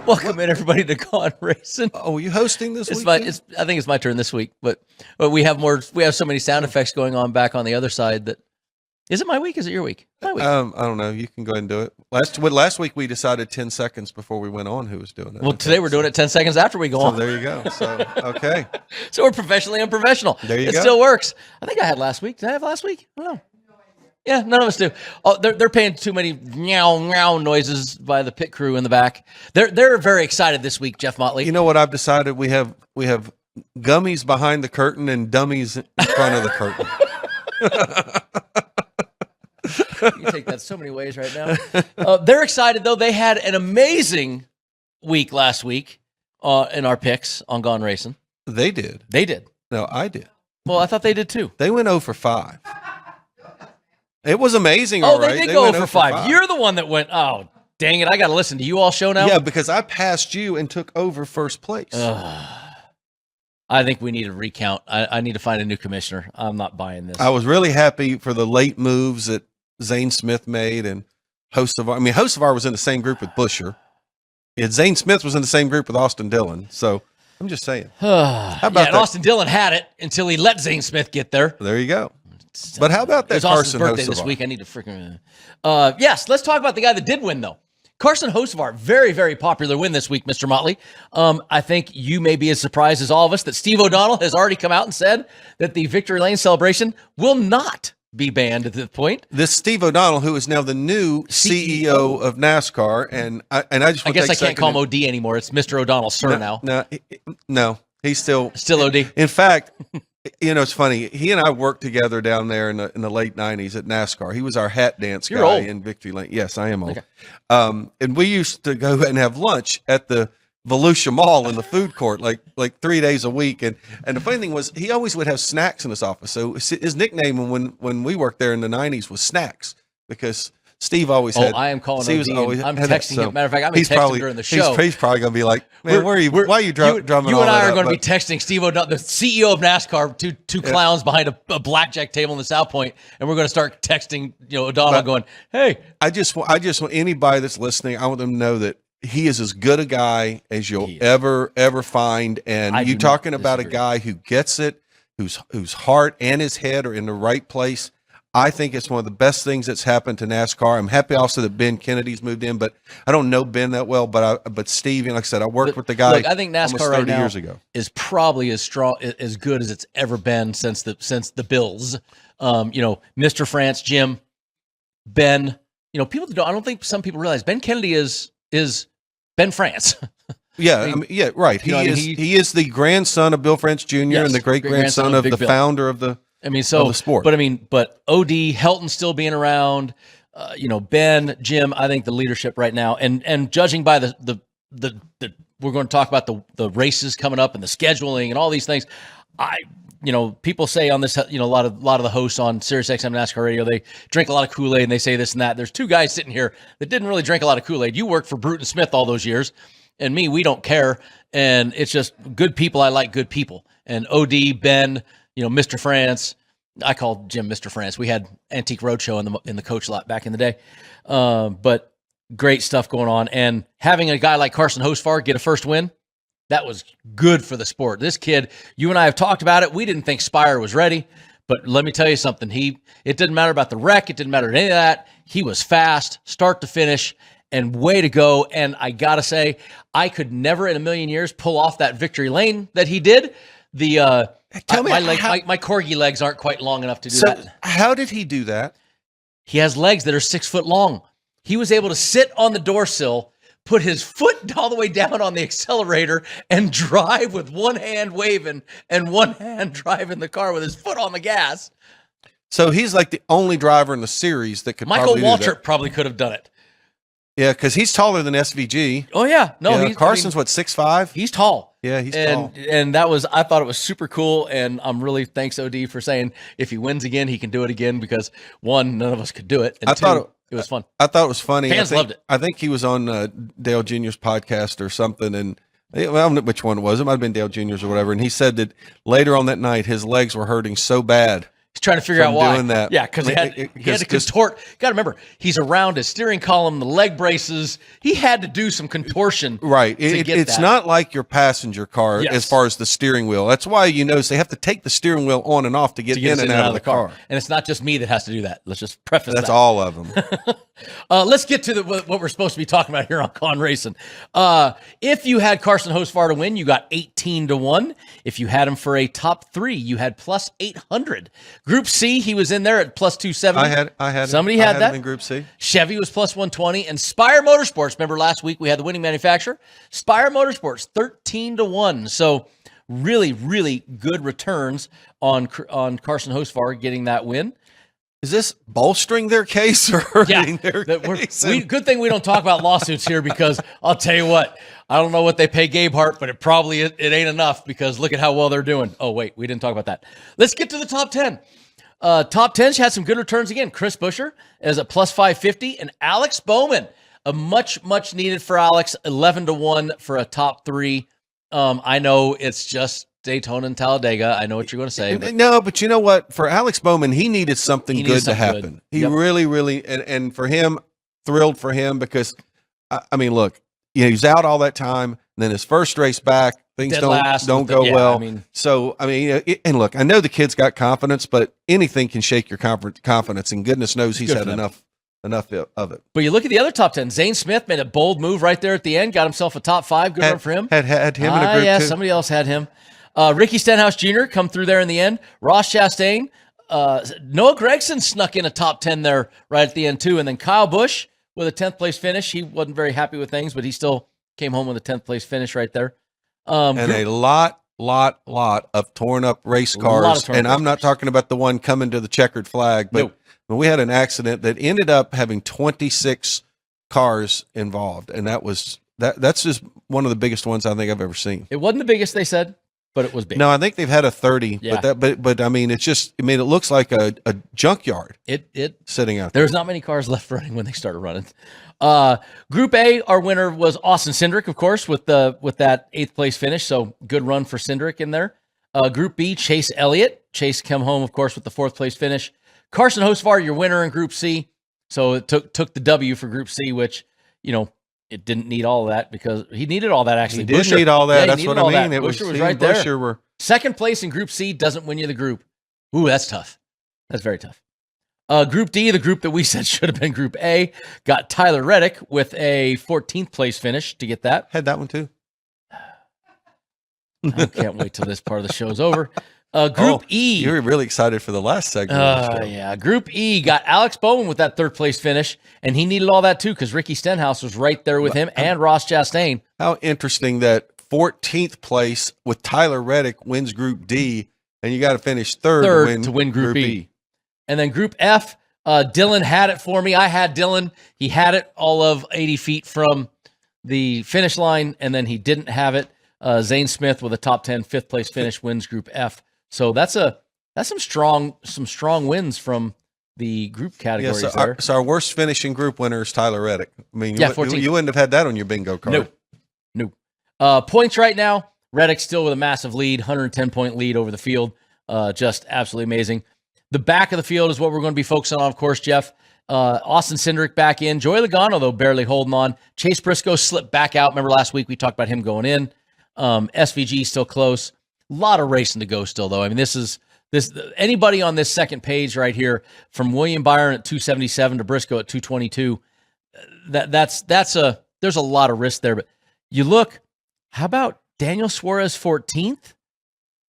Welcome in, everybody, to Gone Racin. Oh, are you hosting this week? I think it's my turn this week, but we have more. We have so many sound effects going on back on the other side that. Is it my week? Is it your week? My week. I don't know. You can go ahead and do it. Last week we decided 10 seconds before we went on who was doing it. Well, today we're doing it 10 seconds after we go on. So there you go. So, okay. So we're professionally unprofessional. There you go. It still works. I think I had last week. Did I have last week? I don't know. Yeah, none of us do. Oh, they're paying too many meow meow noises by the pit crew in the back. They're very excited this week, Jeff Motley. You know what I've decided? We have gummies behind the curtain and dummies in front of the curtain. You take that so many ways right now. They're excited, though. They had an amazing week last week in our picks on Gone Racin. They did. They did. No, I did. Well, I thought they did, too. They went 0 for 5. It was amazing, Oh, all they right. did go 0 for 5. You're the one that went, oh, dang it, I got to listen to you all show now? Yeah, because I passed you and took over first place. I think we need to recount. I need to find a new commissioner. I'm not buying this. I was really happy for the late moves that Zane Smith made and Hocevar. I mean, Hocevar was in the same group with Busher. And Zane Smith was in the same group with Austin Dillon. So I'm just saying. How about that? Austin Dillon had it until he let Zane Smith get there. There you go. But how about that? It was Austin's birthday this week. I need to freaking. Yes, let's talk about the guy that did win, though. Carson Hocevar, very, very popular win this week, Mr. Motley. I think you may be as surprised as all of us that Steve O'Donnell has already come out and said that the Victory Lane celebration will not be banned at this point. This Steve O'Donnell, who is now the new CEO of NASCAR, and I just I guess I can't call him OD anymore. It's Mr. O'Donnell, sir. No, he's still OD. In fact, you know, it's funny. He and I worked together down there in the late '90s at NASCAR. He was our hat dance guy in Victory Lane. Yes, I am old. Okay. And we used to go and have lunch at the Volusia Mall in the food court, like 3 days a week. And the funny thing was, he always would have snacks in his office. So his nickname when we worked there in the '90s was Snacks, because Steve always had. I am calling OD. I'm texting him. Matter of fact, I'm texting during the show. He's probably going to be like, man, why are you drumming You all and I that are going to be up? texting Steve O'Donnell, the CEO of NASCAR, two clowns behind a blackjack table in the South Point, and we're going to start texting O'Donnell going, hey. I just want anybody that's listening, I want them to know that he is as good a guy as you'll ever find. And you talking about a guy who gets it, whose heart and his head are in the right place. I think it's one of the best things that's happened to NASCAR. I'm happy also that Ben Kennedy's moved in, but I don't know Ben that well. But Steve, like I said, I worked with the guy. Look, I think NASCAR right now years ago is probably as strong, as good as it's ever been since the Bills. Mr. France, Jim, Ben. People don't. I don't think some people realize Ben Kennedy is Ben France. Yeah, right. He is the grandson of Bill France Jr. and the great grandson of the founder of the. The sport. But OD, Helton still being around, Ben, Jim, I think the leadership right now, and judging by the we're going to talk about the races coming up and the scheduling and all these things. People say on this, a lot of the hosts on SiriusXM NASCAR Radio, they drink a lot of Kool-Aid and they say this and that. There's two guys sitting here that didn't really drink a lot of Kool-Aid. You worked for Bruton Smith all those years, and me, we don't care. And it's just good people. I like good people. And OD, Ben, Mr. France. I called Jim Mr. France. We had Antique Roadshow in the coach lot back in the day. But great stuff going on. And having a guy like Carson Hocevar get a first win, that was good for the sport. This kid, you and I have talked about it. We didn't think Spire was ready. But let me tell you something. It didn't matter about the wreck. It didn't matter any of that. He was fast, start to finish, and way to go. And I got to say, I could never in a million years pull off that victory lane that he did. My corgi legs aren't quite long enough to do that. How did he do that? He has legs that are 6 foot long. He was able to sit on the door sill, put his foot all the way down on the accelerator, and drive with one hand waving and one hand driving the car with his foot on the gas. So he's like the only driver in the series that could. Michael Waltrip probably could have done it. Yeah, because he's taller than SVG. Oh yeah, no, Carson's 6'5". He's tall. Yeah, he's tall. And I thought it was super cool. And I'm really thanks OD for saying if he wins again, he can do it again, because one, none of us could do it, and it was fun. I thought it was funny. Fans loved it. I think he was on Dale Jr.'s podcast or something, and I don't know which one it was. It might have been Dale Jr.'s or whatever. And he said that later on that night, his legs were hurting so bad He's trying to figure out why. Doing that. Yeah, because he had to contort. Got to remember, he's around his steering column, the leg braces. He had to do some contortion. Right. It's not like your passenger car as far as the steering wheel. That's why you notice they have to take the steering wheel on and off to get in and out of the car. And it's not just me that has to do that. Let's just preface that. That's all of them. Let's get to what we're supposed to be talking about here on Gone Racin. If you had Carson Hocevar to win, you got 18-1. If you had him for a top 3, you had plus 800. Group C, he was in there at plus 270. I had Somebody him. had that him in Group C. Chevy was plus 120, and Spire Motorsports. Remember last week we had the winning manufacturer, Spire Motorsports, 13-1. So really, really good returns on Carson Hocevar getting that win. Is this bolstering their case or hurting their case? Good thing we don't talk about lawsuits here, because I'll tell you what, I don't know what they pay Gabe Hart, but it ain't enough, because look at how well they're doing. Oh, wait, we didn't talk about that. Let's get to the top 10. Top 10 had some good returns again. Chris Buescher is at plus 550, and Alex Bowman, a much needed for Alex, 11-1 for a top 3. I know it's just Daytona and Talladega. I know what you're going to say. No, but you know what? For Alex Bowman, he needed something good to happen. Good. He really, and for him, thrilled for him, because, I mean, look, he's out all that time, and then his first race back, things don't go well. And look, I know the kid's got confidence, but anything can shake your confidence, and goodness knows he's had enough of it. But you look at the other top 10. Zane Smith made a bold move right there at the end, got himself a top 5. Good run for him. Had him in a group too. Somebody else had him. Ricky Stenhouse Jr. come through there in the end. Ross Chastain. Noah Gragson snuck in a top 10 there right at the end too. And then Kyle Busch with a 10th place finish. He wasn't very happy with things, but he still came home with a 10th place finish right there. And a lot of torn up race cars. And I'm not talking about the one coming to the checkered flag, but we had an accident that ended up having 26 cars involved. And that's just one of the biggest ones I think I've ever seen. It wasn't the biggest, they said, but it was big. No, I think they've had a 30, but I mean, it looks like a junkyard. It sitting out there. There's not many cars left running when they started running. Group A, our winner was Austin Cindric, of course, with that 8th place finish. So good run for Cindric in there. Group B, Chase Elliott. Chase come home, of course, with the 4th place finish. Carson Hocevar, your winner in Group C. So it took the W for Group C, which, it didn't need all of that, because he needed all that, actually. He did need all that. That's what I mean. Buescher was right there. Second place in Group C doesn't win you the group. Ooh, that's tough. That's very tough. Group D, the group that we said should have been Group A, got Tyler Reddick with a 14th place finish to get that. Had that one too. I can't wait till this part of the show's over. Group E. You were really excited for the last segment. Yeah. Group E got Alex Bowman with that 3rd place finish, and he needed all that too, because Ricky Stenhouse was right there with him, and Ross Chastain. How interesting that 14th place with Tyler Reddick wins Group D, and you got to finish third to win Group E. And then Group F, Dylan had it for me. I had Dylan. He had it all of 80 feet from the finish line, and then he didn't have it. Zane Smith with a top 10 5th place finish wins Group F. So that's some strong wins from the group categories there. So our worst finishing group winner is Tyler Reddick. I mean, you wouldn't have had that on your bingo card. No. Points right now, Reddick still with a massive lead, 110-point lead over the field. Just absolutely amazing. The back of the field is what we're going to be focusing on, of course, Jeff. Austin Cindric back in. Joey Logano, though, barely holding on. Chase Briscoe slipped back out. Remember last week we talked about him going in. SVG still close. A lot of racing to go still, though. I mean, this anybody on this second page right here, from William Byron at 277 to Briscoe at 222, there's a lot of risk there. But you look, how about Daniel Suarez 14th?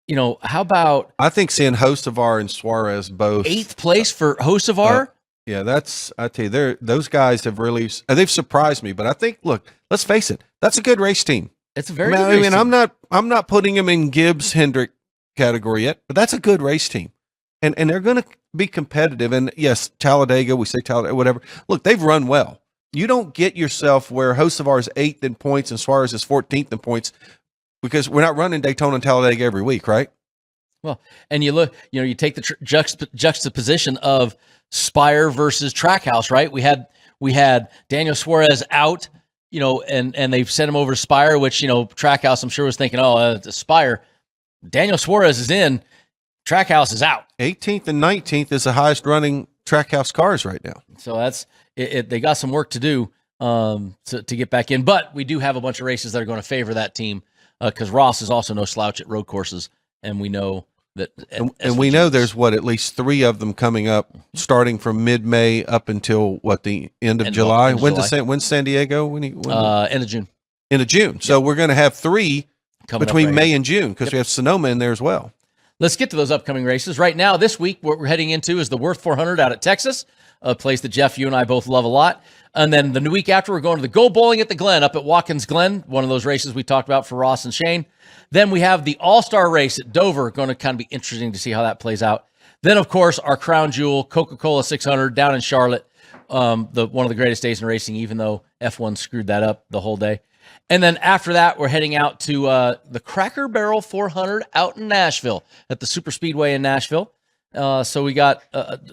How about, I think seeing Hocevar and Suarez both 8th place for Hocevar? Yeah, I tell you, those guys have really, they've surprised me. But I think, look, let's face it, that's a good race team. It's a very good race team. I'm not putting him in Gibbs Hendrick category yet, but that's a good race team, and they're going to be competitive. And yes, Talladega, we say Talladega, whatever. Look, they've run well. You don't get yourself where Hocevar is 8th in points and Suarez is 14th in points, because we're not running Daytona and Talladega every week, right? Well, and you look, you take the juxtaposition of Spire versus Trackhouse, right? We had Daniel Suarez out. And they've sent him over to Spire, which, Trackhouse, I'm sure, was thinking, it's Spire. Daniel Suarez is in. Trackhouse is out. 18th and 19th is the highest running Trackhouse cars right now. So that's it. They got some work to do to get back in. But we do have a bunch of races that are going to favor that team because Ross is also no slouch at road courses, and we know that. And we know there's at least 3 of them coming up, starting from mid-May up until the end of July. When's San Diego? End of June. End of June. So we're going to have 3 coming between May and June because we have Sonoma in there as well. Let's get to those upcoming races. Right now, this week, what we're heading into is the Würth 400 out at Texas, a place that Jeff, you and I both love a lot. And then the week after, we're going to the Go Bowling at the Glen up at Watkins Glen, one of those races we talked about for Ross and Shane. Then we have the All-Star race at Dover, going to kind of be interesting to see how that plays out. Then, of course, our crown jewel, Coca-Cola 600 down in Charlotte, one of the greatest days in racing, even though F1 screwed that up the whole day. And then after that, we're heading out to the Cracker Barrel 400 out in Nashville at the Super Speedway in Nashville. So we got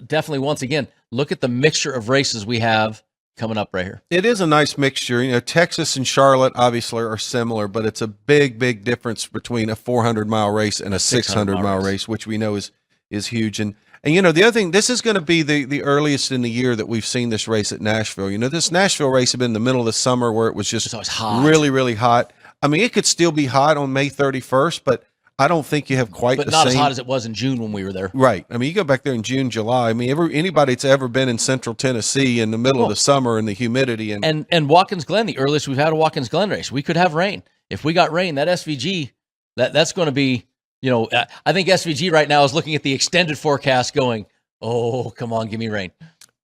definitely, once again, look at the mixture of races we have coming up right here. It is a nice mixture. Texas and Charlotte obviously are similar, but it's a big, big difference between a 400-mile race and a 600-mile race, which we know is huge. And the other thing, this is going to be the earliest in the year that we've seen this race at Nashville. This Nashville race had been in the middle of the summer where it was just really, really hot. I mean, it could still be hot on May 31st, but I don't think you have quite the same. But not as hot as it was in June when we were there. Right. I mean, you go back there in June, July. I mean, anybody that's ever been in central Tennessee in the middle of the summer and the humidity. And Watkins Glen, the earliest we've had a Watkins Glen race. We could have rain. If we got rain, that SVG, that's going to be, I think SVG right now is looking at the extended forecast going, oh, come on, give me rain.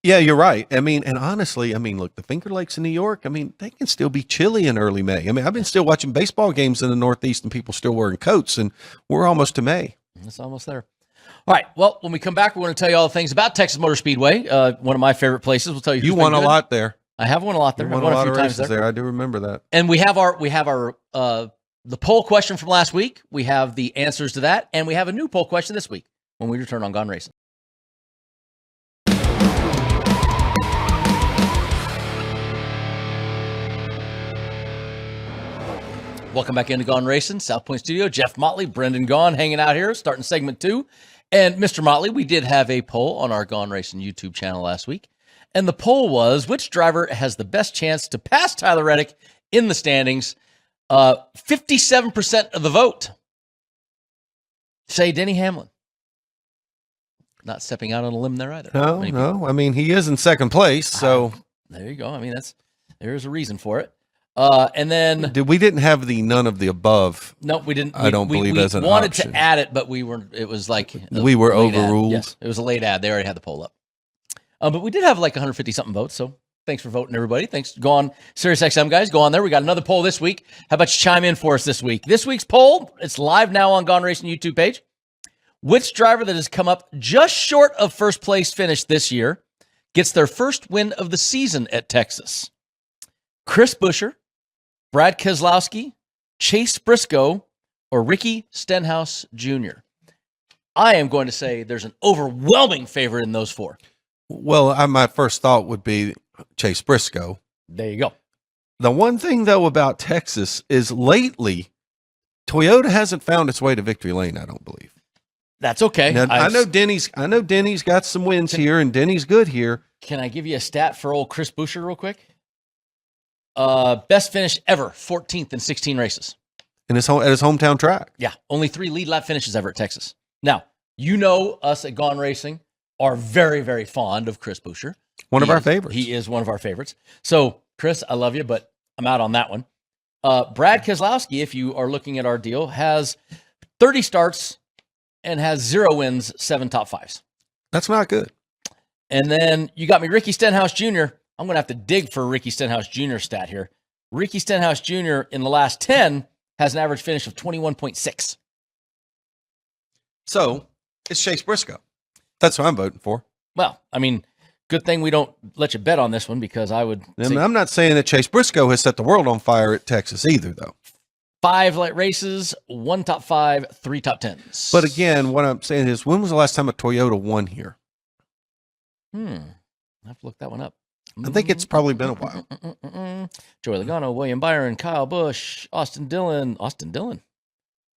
Yeah, you're right. I mean, and honestly, look, the Finger Lakes in New York, they can still be chilly in early May. I've been still watching baseball games in the Northeast and people still wearing coats, and we're almost to May. It's almost there. All right. Well, when we come back, we're going to tell you all the things about Texas Motor Speedway, one of my favorite places. We'll tell you. You won a lot there. I have won a lot there. You won a lot of races there. I do remember that. And we have our the poll question from last week. We have the answers to that, and we have a new poll question this week when we return on Gone Racin. Welcome back into Gone Racin, South Point Studio. Jeff Motley, Brendan Gaughan hanging out here, starting segment 2. And Mr. Motley, we did have a poll on our Gone Racin YouTube channel last week. And the poll was, which driver has the best chance to pass Tyler Reddick in the standings? 57% of the vote say Denny Hamlin. Not stepping out on a limb there either. No. He is in second place, so. There you go. There's a reason for it. And then we didn't have the none of the above. No, we didn't. I don't believe as an wanted option. To add it, but it was like we were overruled. Yes, it was a late ad. They already had the poll up. But we did have like 150 something votes. So thanks for voting, everybody. Thanks. Go on, SiriusXM guys. Go on there. We got another poll this week. How about you chime in for us this week? This week's poll, it's live now on Gone Racin YouTube page. Which driver that has come up just short of first place finish this year gets their first win of the season at Texas? Chris Buescher, Brad Keselowski, Chase Briscoe, or Ricky Stenhouse Jr.? I am going to say there's an overwhelming favorite in those 4. Well, my first thought would be Chase Briscoe. There you go. The one thing, though, about Texas is lately, Toyota hasn't found its way to victory lane, I don't believe. That's okay. Now, I know Denny's got some wins here, and Denny's good here. Can I give you a stat for old Chris Buescher real quick? Best finish ever, 14th in 16 races. At his hometown track. Yeah, only 3 lead lap finishes ever at Texas. Now, us at Gone Racing are very, very fond of Chris Buescher. One of our favorites. He is one of our favorites. So, Chris, I love you, but I'm out on that one. Brad Keselowski, if you are looking at our deal, has 30 starts and has 0 wins, 7 top 5s. That's not good. And then you got me Ricky Stenhouse Jr. I'm going to have to dig for a Ricky Stenhouse Jr. stat here. Ricky Stenhouse Jr. in the last 10 has an average finish of 21.6. So it's Chase Briscoe. That's what I'm voting for. Well, good thing we don't let you bet on this one because I would. I'm not saying that Chase Briscoe has set the world on fire at Texas either, though. 5 light races, 1 top 5, 3 top 10s. But again, what I'm saying is, when was the last time a Toyota won here? I have to look that one up. I think it's probably been a while. Joey Logano, William Byron, Kyle Busch, Austin Dillon.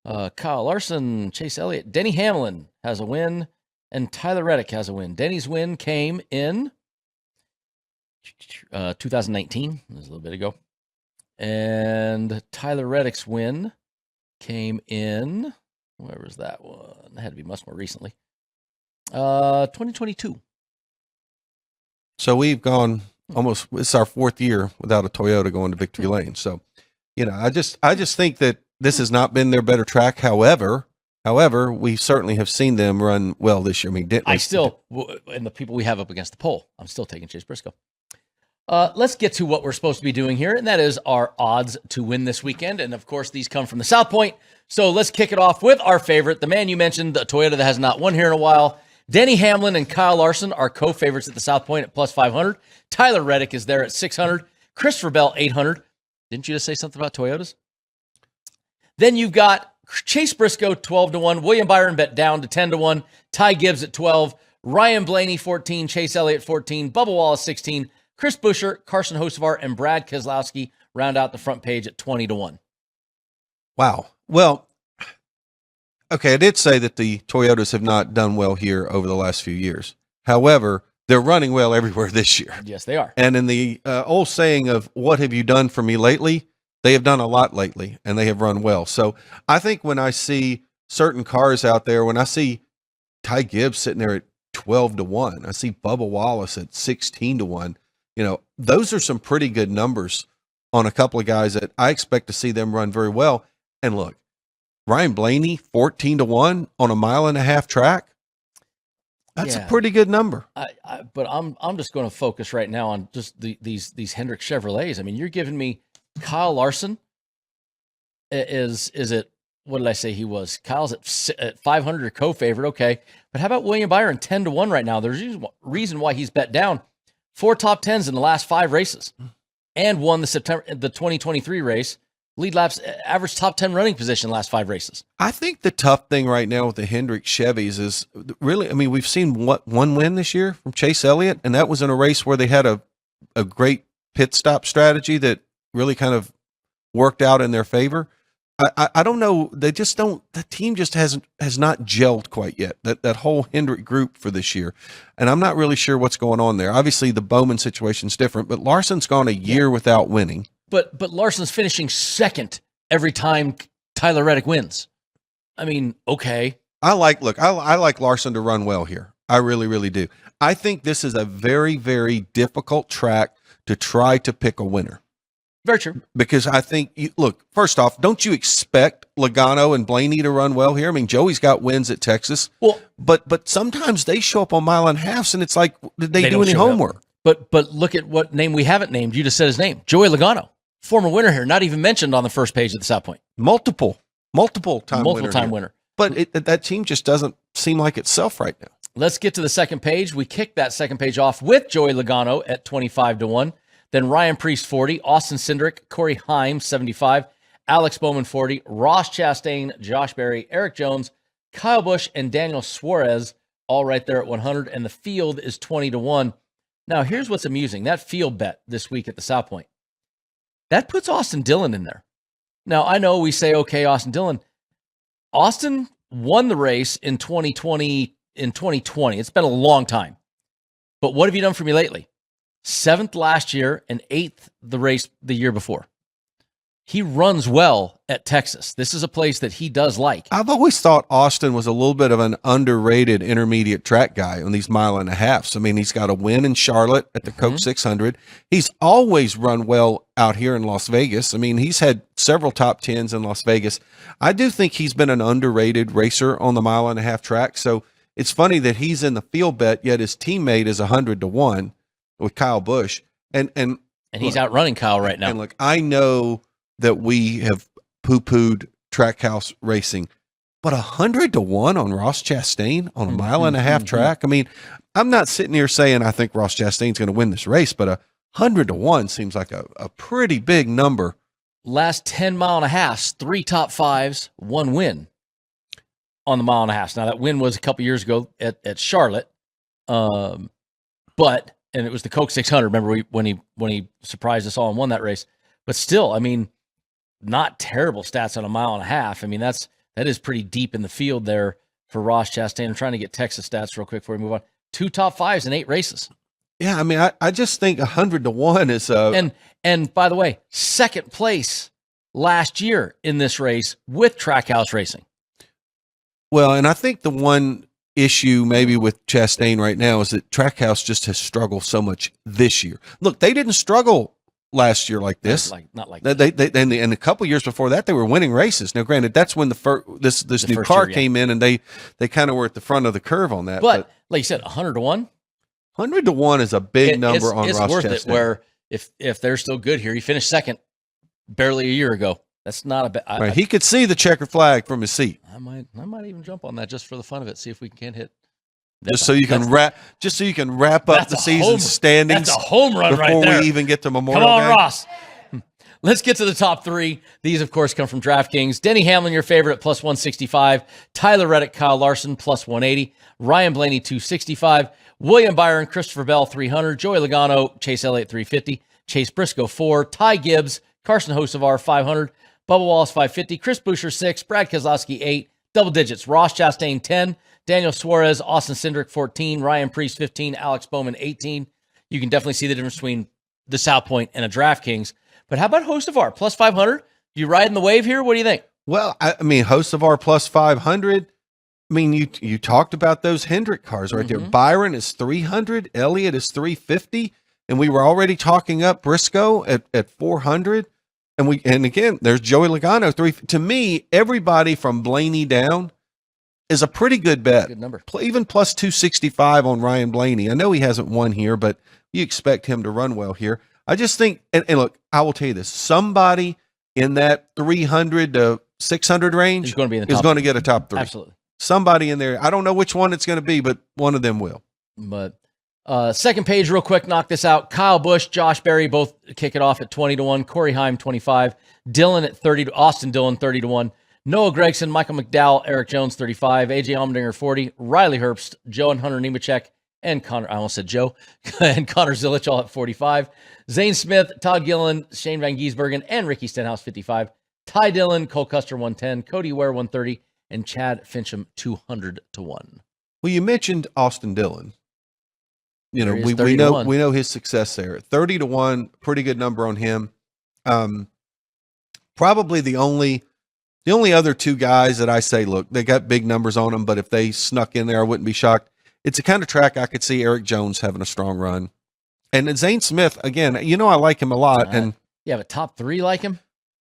Kyle Larson, Chase Elliott, Denny Hamlin has a win, and Tyler Reddick has a win. Denny's win came in 2019. That was a little bit ago. And Tyler Reddick's win came in, where was that one? It had to be much more recently. 2022. So we've gone almost, it's our 4th year without a Toyota going to victory lane. So, I just think that this has not been their better track. However, we certainly have seen them run well this year. I mean, and the people we have up against the pole, I'm still taking Chase Briscoe. Let's get to what we're supposed to be doing here, and that is our odds to win this weekend. And of course, these come from the South Point. So let's kick it off with our favorite, the man you mentioned, the Toyota that has not won here in a while. Denny Hamlin and Kyle Larson are co-favorites at the South Point at plus 500. Tyler Reddick is there at 600. Christopher Bell, 800. Didn't you just say something about Toyotas? Then you've got Chase Briscoe, 12-1. William Byron bet down to 10-1. Ty Gibbs at 12. Ryan Blaney, 14. Chase Elliott, 14. Bubba Wallace, 16. Chris Buescher, Carson Hocevar, and Brad Keselowski round out the front page at 20-1. Wow. Well, okay, I did say that the Toyotas have not done well here over the last few years. However, they're running well everywhere this year. Yes, they are. And in the old saying of what have you done for me lately, they have done a lot lately, and they have run well. So I think when I see certain cars out there, when I see Ty Gibbs sitting there at 12-1, I see Bubba Wallace at 16-1, those are some pretty good numbers on a couple of guys that I expect to see them run very well. And look, Ryan Blaney, 14-1 on a 1.5 mile track. That's a pretty good number. But I'm just going to focus right now on just these Hendrick Chevrolets. I mean, you're giving me Kyle Larson is it, what did I say he was? Kyle's at 500 or co-favorite. Okay. But how about William Byron, 10-1 right now? There's a reason why he's bet down. 4 top 10s in the last 5 races and won the 2023 race. Lead laps, average top 10 running position last 5 races. I think the tough thing right now with the Hendrick Chevys is really, I mean, we've seen one win this year from Chase Elliott, and that was in a race where they had a great pit stop strategy that really kind of worked out in their favor. I don't know. They just don't. The team just has not gelled quite yet. That whole Hendrick group for this year, and I'm not really sure what's going on there. Obviously, the Bowman situation's different, but Larson's gone a year without winning. But Larson's finishing second every time Tyler Reddick wins. I mean, okay. I like Larson to run well here. I really, really do. I think this is a very, very difficult track to try to pick a winner. Very true. Because I think, look, first off, don't you expect Logano and Blaney to run well here? I mean, Joey's got wins at Texas. Well, but sometimes they show up on 1.5 miles, and it's like, did they do any homework? But look at what name we haven't named. You just said his name. Joey Logano, former winner here, not even mentioned on the first page of the South Point. Multiple time winner. But that team just doesn't seem like itself right now. Let's get to the second page. We kicked that second page off with Joey Logano at 25-1. Then Ryan Preece, 40. Austin Cindric, Corey Heim, 75. Alex Bowman, 40. Ross Chastain, Josh Berry, Eric Jones, Kyle Busch, and Daniel Suarez, all right there at 100. And the field is 20-1. Now, here's what's amusing. That field bet this week at the South Point, that puts Austin Dillon in there. Now, I know we say, okay, Austin Dillon. Austin won the race in 2020. It's been a long time. But what have you done for me lately? 7th last year and 8th the race the year before. He runs well at Texas. This is a place that he does like. I've always thought Austin was a little bit of an underrated intermediate track guy on these 1.5 miles. I mean, he's got a win in Charlotte at the Coke 600. He's always run well out here in Las Vegas. I mean, he's had several top 10s in Las Vegas. I do think he's been an underrated racer on the 1.5 mile track. So it's funny that he's in the field bet, yet his teammate is 100-1 with Kyle Busch. And he's outrunning Kyle right now. And look, I know that we have poo-pooed Trackhouse racing, but 100-1 on Ross Chastain on a 1.5 mile track. I mean, I'm not sitting here saying I think Ross Chastain's going to win this race, but 100-1 seems like a pretty big number. Last 10 1/2, 3 top 5s, 1 win on the 1.5 miles. Now that win was a couple years ago at Charlotte. And it was the Coke 600. Remember when he surprised us all and won that race. But still, I mean, not terrible stats on a 1.5 miles. I mean, that's that is pretty deep in the field there for Ross Chastain. I'm trying to get Texas stats real quick before we move on. 2 top 5s in 8 races. Yeah, I mean, I just think 100-1 is and by the way, second place last year in this race with Trackhouse Racing. Well, and I think the one issue maybe with Chastain right now is that Trackhouse just has struggled so much this year. Look, they didn't struggle last year like this. Not like they and a couple years before that they were winning races. Now, granted, that's when this new car came in, and they kind of were at the front of the curve on that. But like you said, 100-1. 100-1 is a big number on Ross Chastain. It's worth it. Where if they're still good here, he finished second barely a year ago. That's not a bad. Right. He could see the checkered flag from his seat. I might even jump on that just for the fun of it. See if we can hit. Just so you can wrap up the season standings. That's a home run right there. Before we even get to Memorial Come on, Day. Ross. Let's get to the top 3. These, of course, come from DraftKings. Denny Hamlin, your favorite, plus 165. Tyler Reddick, Kyle Larson, plus 180. Ryan Blaney, 265. William Byron, Christopher Bell, 300. Joey Logano, Chase Elliott, 350. Chase Briscoe, 4. Ty Gibbs, Carson Hocevar, 500. Bubba Wallace, 550. Chris Buescher, 6. Brad Keselowski, 8. Double digits. Ross Chastain, 10. Daniel Suarez, Austin Cindric, 14. Ryan Preece, 15. Alex Bowman, 18. You can definitely see the difference between the South Point and a DraftKings. But how about Hocevar, plus 500? You riding the wave here? What do you think? Well, I mean, Hocevar plus 500. I mean, you talked about those Hendrick cars right there. Byron is 300. Elliott is 350. And we were already talking up Briscoe at 400. And again, there's Joey Logano, 3. To me, everybody from Blaney down is a pretty good bet. Good number. Even plus 265 on Ryan Blaney. I know he hasn't won here, but you expect him to run well here. I just think, and look, I will tell you this, somebody in that 300 to 600 range is going to get a top 3. Absolutely. Somebody in there. I don't know which one it's going to be, but one of them will. But second page, real quick, knock this out. Kyle Busch, Josh Berry, both kick it off at 20-1. Corey Heim, 25. Dylan at 30. Austin Dillon, 30-1. Noah Gragson, Michael McDowell, Eric Jones, 35. AJ Allmendinger, 40. Riley Herbst, Joe and Hunter Nemechek, and Connor, I almost said Joe, and Connor Zilich all at 45. Zane Smith, Todd Gillen, Shane Van Gisbergen, and Ricky Stenhouse, 55. Ty Dillon, Cole Custer, 110. Cody Ware, 130. And Chad Fincham, 200-1. Well, you mentioned Austin Dillon. You know, we know his success there. 30-1, pretty good number on him. Probably the only other 2 guys that I say, look, they got big numbers on them, but if they snuck in there, I wouldn't be shocked. It's a kind of track I could see Eric Jones having a strong run. And then Zane Smith, again, you know I like him a lot. And you have a top 3 like him?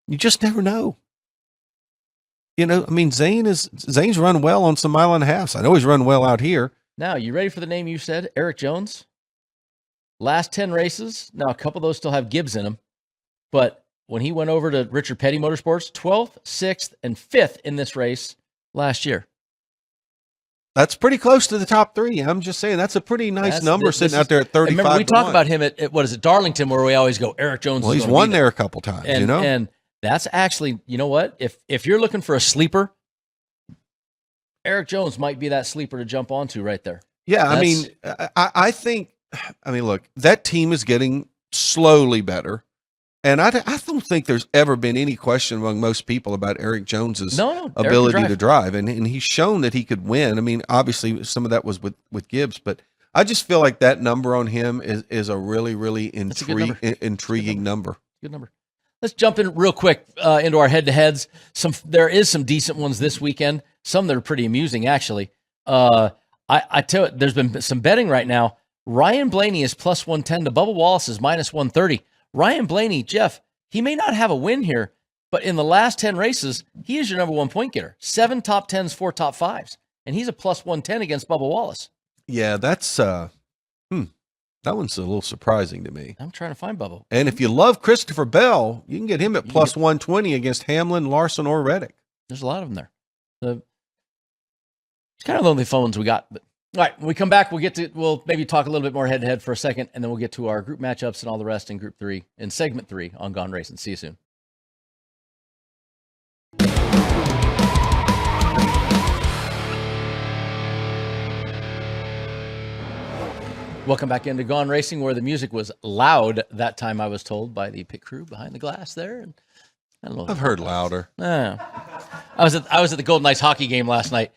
You just never know. You know, I mean, Zane's run well on some mile and a half. I know he's run well out here. Now, you ready for the name you said? Eric Jones? Last 10 races. Now, a couple of those still have Gibbs in them. But when he went over to Richard Petty Motorsports, 12th, 6th, and 5th in this race last year. That's pretty close to the top 3. I'm just saying that's a pretty nice number sitting out there at 35. Remember, we talk about him at what is it, Darlington, where we always go, Eric Jones. Well, he's won there a couple times, and, you know? And that's actually, you know what? If you're looking for a sleeper, Eric Jones might be that sleeper to jump onto right there. Yeah, I mean, I think, look, that team is getting slowly better. And I don't think there's ever been any question among most people about Eric Jones's ability to drive. And he's shown that he could win. I mean, obviously, some of that was with Gibbs, but I just feel like that number on him is a really, really intriguing number. Good number. Let's jump in real quick into our head-to-heads. There is some decent ones this weekend. Some that are pretty amusing, actually. I tell you, there's been some betting right now. Ryan Blaney is plus 110 to Bubba Wallace is minus 130. Ryan Blaney, Jeff, he may not have a win here, but in the last 10 races, he is your number 1 point getter. 7 top 10s, 4 top 5s. And he's a plus 110 against Bubba Wallace. Yeah, that's that one's a little surprising to me. I'm trying to find Bubba. And if you love Christopher Bell, you can get him at plus 120 against Hamlin, Larson, or Reddick. There's a lot of them there. It's kind of the only fun ones we got. But all right, when we come back, we'll maybe talk a little bit more head-to-head for a second, and then we'll get to our group matchups and all the rest in Group 3, in Segment 3 on Gone Racin'. See you soon. Welcome back into Gone Racing, where the music was loud that time, I was told by the pit crew behind the glass there. And I don't know. I've heard louder. I was at the Golden Knights hockey game last night.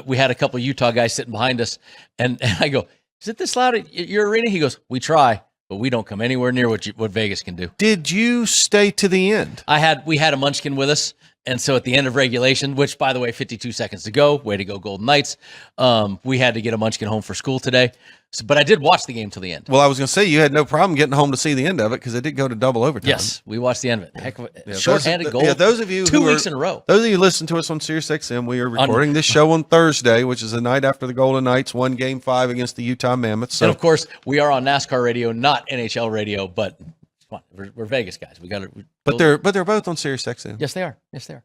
We had a couple of Utah guys sitting behind us, and I go, "Is it this loud at your arena?" He goes, "We try, but we don't come anywhere near what Vegas can do." Did you stay to the end? We had a munchkin with us, and so at the end of regulation, which by the way, 52 seconds to go, way to go Golden Knights. We had to get a munchkin home for school today. But I did watch the game till the end. Well, I was going to say you had no problem getting home to see the end of it because it did go to double overtime. Yes, we watched the end of it. Heck of a short-handed goal. Yeah, those of you 2 weeks in a row. Those of you who listen to us on Sirius XM, we are recording this show on Thursday, which is the night after the Golden Knights won Game 5 against the Utah Mammoths. So. And of course, we are on NASCAR radio, not NHL radio, but come on, we're Vegas guys. We got to. But they're both on Sirius XM. Yes, they are. Yes, they are.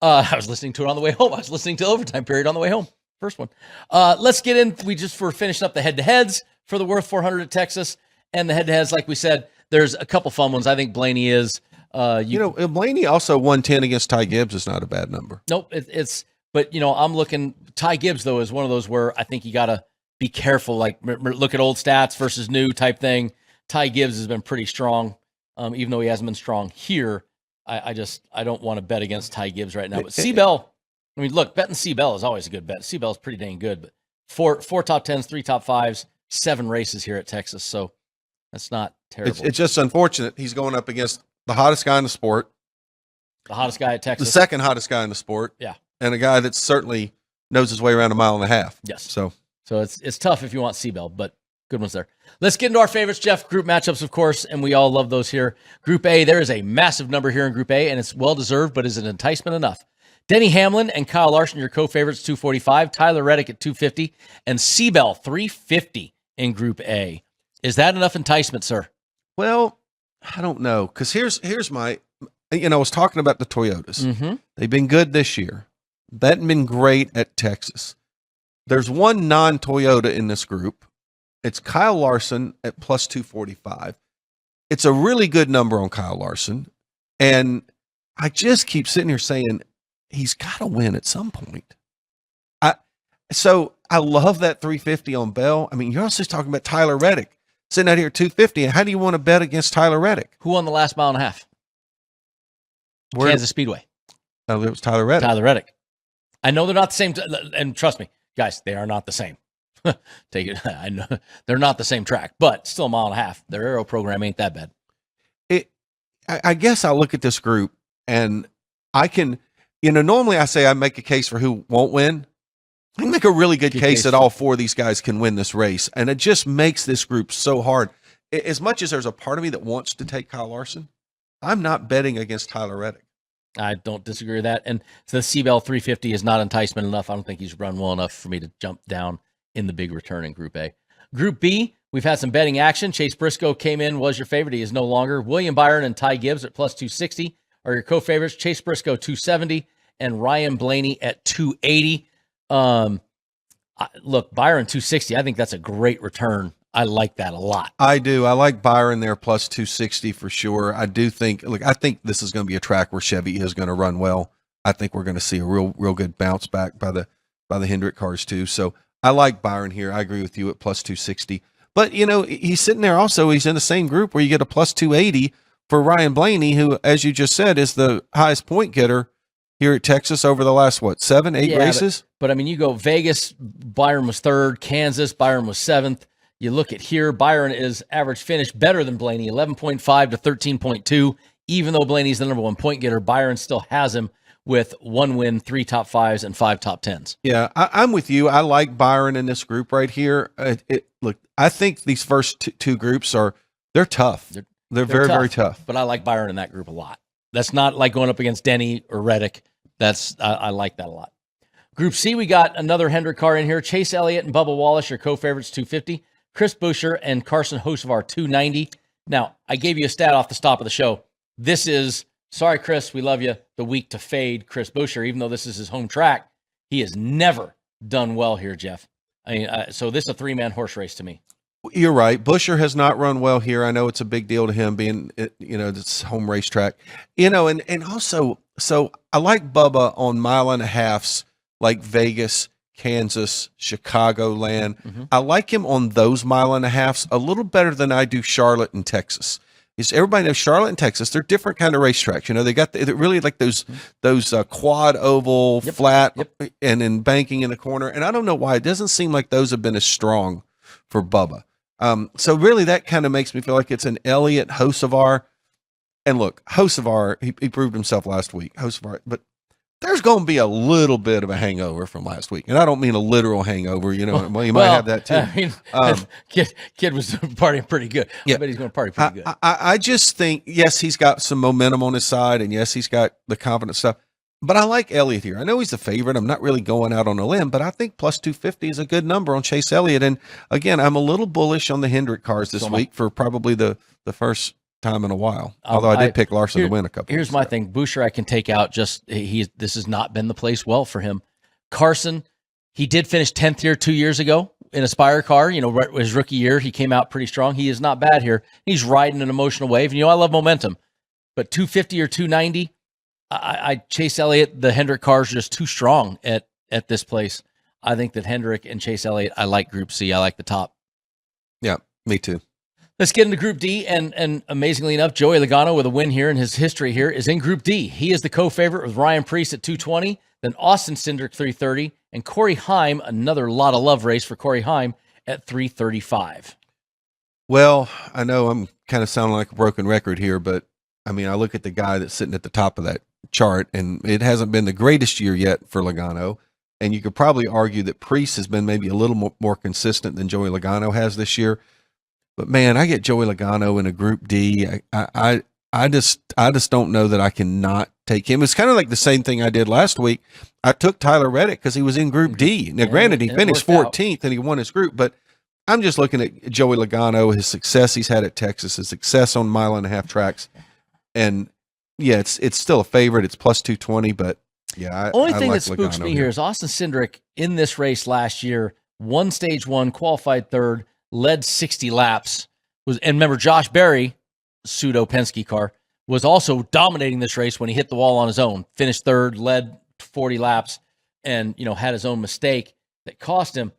I was listening to it on the way home. I was listening to the overtime period on the way home. First one. Let's get in. We're finishing up the head-to-heads for the Würth 400 at Texas, and the head-to-heads, like we said, there's a couple fun ones. I think Blaney is. Blaney also 110 against Ty Gibbs is not a bad number. Nope, but I'm looking. Ty Gibbs though is one of those where I think you got to be careful. Like look at old stats versus new type thing. Ty Gibbs has been pretty strong, even though he hasn't been strong here. I don't want to bet against Ty Gibbs right now. But Seabell, I mean, look, betting Seabell is always a good bet. Seabell is pretty dang good, but four top 10s, 3 top 5s, 7 races here at Texas, so that's not terrible. It's just unfortunate he's going up against the hottest guy in the sport, the hottest guy at Texas, the second hottest guy in the sport, yeah, and a guy that certainly knows his way around a mile and a half. Yes, so it's tough if you want Seabell, but good ones there. Let's get into our favorites, Jeff. Group matchups, of course, and we all love those here. Group A, there is a massive number here in Group A, and it's well-deserved, but is it enticement enough? Denny Hamlin and Kyle Larson, your co-favorites, 245. Tyler Reddick at 250, and Seabell 350 in Group A. Is that enough enticement, sir? Well, I don't know, because here's my, I was talking about the Toyotas. Mm-hmm. They've been good this year. That hadn't been great at Texas. There's one non-Toyota in this group. It's Kyle Larson at plus 245. It's a really good number on Kyle Larson. And I just keep sitting here saying he's got to win at some point. So I love that 350 on Bell. I mean, you're also talking about Tyler Reddick sitting out here at 250. And how do you want to bet against Tyler Reddick? Who won the last mile and a half? Kansas Speedway. Oh, it was Tyler Reddick. Tyler Reddick. I know they're not the same. And trust me, guys, they are not the same. Take it. I know they're not the same track, but still a mile and a half. Their aero program ain't that bad. I guess I look at this group and I can, normally I say I make a case for who won't win. I can make a really good case that all 4 of these guys can win this race. And it just makes this group so hard. As much as there's a part of me that wants to take Kyle Larson, I'm not betting against Tyler Reddick. I don't disagree with that. And the Seabell 350 is not enticement enough. I don't think he's run well enough for me to jump down in the big return in Group A. Group B, we've had some betting action. Chase Briscoe came in, was your favorite. He is no longer. William Byron and Ty Gibbs at plus 260 are your co-favorites. Chase Briscoe 270 and Ryan Blaney at 280. Look, Byron 260, I think that's a great return. I like that a lot. I do. I like Byron there plus 260 for sure. I do think, I think this is going to be a track where Chevy is going to run well. I think we're going to see a real good bounce back by the Hendrick cars too. So I like Byron here. I agree with you at plus 260. But, he's sitting there also. He's in the same group where you get a plus 280 for Ryan Blaney, who, as you just said, is the highest point getter here at Texas over the last, 7, 8 races? But I mean, you go Vegas, Byron was 3rd. Kansas, Byron was 7th. You look at here, Byron is average finish better than Blaney, 11.5 to 13.2. Even though Blaney's the number 1 point getter, Byron still has him with 1 win, 3 top 5s, and 5 top 10s. Yeah, I'm with you. I like Byron in this group right here. Look, I think these first two groups they're tough. They're very, tough, very tough. But I like Byron in that group a lot. That's not like going up against Denny or Reddick. I like that a lot. Group C, we got another Hendrick car in here. Chase Elliott and Bubba Wallace, your co-favorites, 250. Chris Buescher and Carson Hocevar, 290. Now, I gave you a stat off the top of the show. This is, sorry, Chris, we love you, the week to fade Chris Buescher, even though this is his home track. He has never done well here, Jeff. I mean, so this is a 3-man horse race to me. You're right. Buescher has not run well here. I know it's a big deal to him being, this home racetrack. And also, so I like Bubba on mile and a halves like Vegas, Kansas, Chicagoland. Mm-hmm. I like him on those mile and a halves a little better than I do Charlotte and Texas. is everybody knows Charlotte and Texas, they're different kind of racetracks. You know, they got they're really like those quad oval, flat, and then banking in the corner. And I don't know why it doesn't seem like those have been as strong for Bubba. So really that kind of makes me feel like it's an Elliott Hocevar. And look, Hocevar, he proved himself last week, Hocevar, but there's going to be a little bit of a hangover from last week. And I don't mean a literal hangover, you know, well, you might have that too. I mean, kid was partying pretty good. Yeah. I bet he's going to party pretty good. I just think, yes, he's got some momentum on his side, and yes, he's got the confident stuff. But I like Elliott here. I know he's the favorite. I'm not really going out on a limb, but I think plus 250 is a good number on Chase Elliott. And again, I'm a little bullish on the Hendrick cars this week for probably the first time in a while. Although I did pick Larson to win a couple. Here's my thing. Boucher I can take out. Just this has not been the place well for him. Carson, he did finish 10th here 2 years ago in a Spire car. You know, his rookie year, he came out pretty strong. He is not bad here. He's riding an emotional wave. And, you know, I love momentum. But 250 or 290, I Chase Elliott, the Hendrick cars are just too strong at this place. I think that Hendrick and Chase Elliott, I like Group C. I like the top. Yeah, me too. Let's get into Group D, and amazingly enough, Joey Logano with a win here in his history here is in Group D. He is the co-favorite with Ryan Preece at 220, then Austin Cindric 330, and Corey Heim, another lot of love race for Corey Heim at 335. Well, I know I'm kind of sounding like a broken record here, but I mean, I look at the guy that's sitting at the top of that chart, and it hasn't been the greatest year yet for Logano. And you could probably argue that Preece has been maybe a little more consistent than Joey Logano has this year. But man, I get Joey Logano in a Group D. I just don't know that I can not take him. It's kind of like the same thing I did last week. I took Tyler Reddick because he was in Group D. Now, granted, he finished 14th and he won his group, but I'm just looking at Joey Logano, his success he's had at Texas, his success on 1.5 mile tracks, and yeah, it's still a favorite. It's plus 220, but yeah, only thing like that spooks Logano me here is Austin Cindric in this race last year won stage 1, qualified 3rd. Led 60 laps, and remember Josh Berry, pseudo Penske car, was also dominating this race when he hit the wall on his own. Finished 3rd, led 40 laps, and had his own mistake that cost him.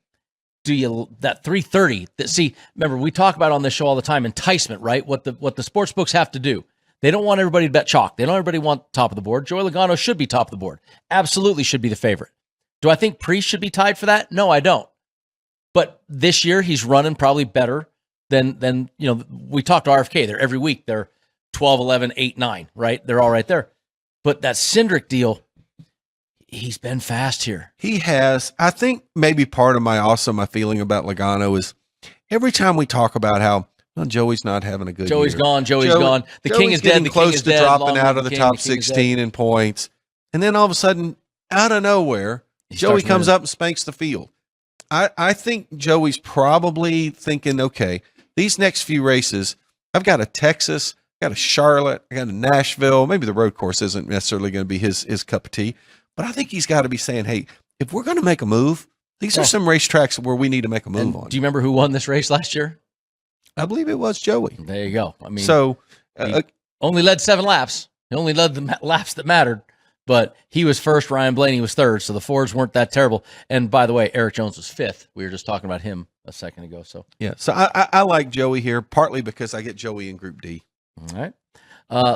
That 330? See, remember we talk about on this show all the time enticement, right? What the sports books have to do. They don't want everybody to bet chalk. They don't everybody want top of the board. Joey Logano should be top of the board. Absolutely should be the favorite. Do I think Preece should be tied for that? No, I don't. But this year he's running probably better than we talk to RFK. They're every week. They're 12, 11, 8, 9, right? They're all right there. But that Cindric deal, he's been fast here. He has. I think maybe part of my feeling about Logano is every time we talk about how Joey's not having a good year. Joey's gone. Joey's gone. The Joey's king is dead. The close king is to dead. dropping out of the top 16 in points. And then all of a sudden, out of nowhere, Joey comes up and spanks the field. I think Joey's probably thinking, okay, these next few races, I've got a Texas, I got a Charlotte, I got a Nashville. Maybe the road course isn't necessarily going to be his cup of tea, but I think he's got to be saying, hey, if we're going to make a move, these are some racetracks where we need to make a move on. Do you remember who won this race last year? I believe it was Joey. There you go. I mean, so he only led 7 laps. He only led the laps that mattered. But he was first, Ryan Blaney was 3rd, so the Fords weren't that terrible. And by the way, Eric Jones was 5th. We were just talking about him a second ago. So yeah, so I like Joey here, partly because I get Joey in Group D. All right.